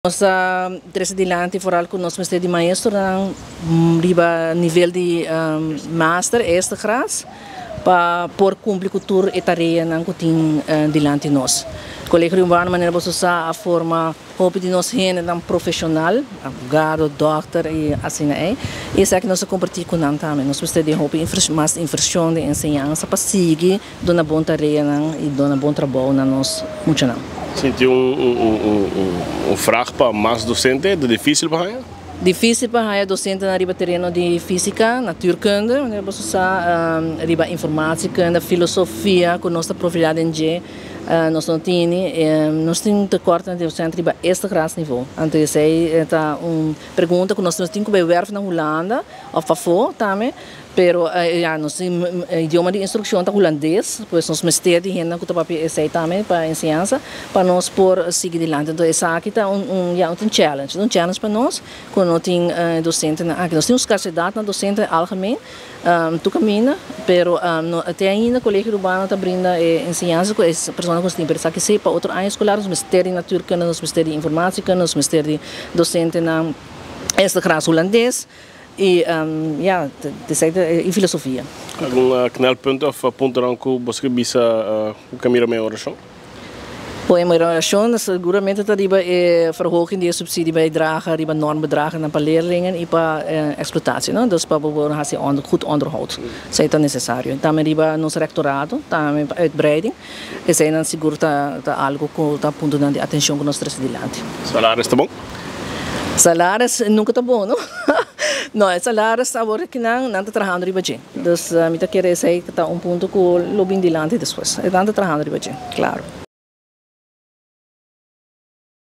Nós três adiante foral com nós mestre de maestro riba nível de master este gras para por cumprir cultura e tarefa não que tem diante nós. Colégio urbano maneira você usar a forma hope de nós gente um profissional, advogado, doctor e assim é. Isso é que nós compartilhamos com nós também. Nós precisamos de hope mais inversão de ensinança para seguir dona boa tarefa e dona bom trabalho na nós muito não. Senti vraag para mais docente, é difícil para ele? Difícil para ele docente na riba terreno de física, natuurkunde, onde você usar riba informática, filosofia, com nossa profilhada em G, nós não temos tekorten de docente riba este graus niveau. Então essa é pergunta que nós temos que bewerven na Holanda, a favor também. Pero nosso idioma de instrução está holandês, pois nós mestre de gente que está para também para ensinança, para nós por seguir adiante. Então essa aqui está um challenge para nós, quando nós temos docente, nós temos escassidade na docente algemeen, tu caminha, pero até ainda o colégio urbano está brinda ensinança com essa pessoa que tem pensar que sei para outro ano escolar, nós mestre de natuurkunde, nós mestre de informática, nós mestre de docente na esta classe holandês. E de filosofia. Algum knelpunt of ponto que você bisa o caminho melhor oração? Pois a oração seguramente está riba verhoging de subsidie bijdragen, riba normbedragen para leerlingen e para exploitatie, não? Dus para behoren goed onderhoud. Isso é necessário. Também riba nos rectorado, também para uitbreiding. Isso é seguro tá algo que tá ponto de atenção que nós trazemos adiante. Salário está bom? Salário nunca está bom, não? Não, salário está agora que não está trabalhando riba de. Dus me tá querendo dizer que está ponto que lo bem dilante depois. Está trabalhando riba de, claro.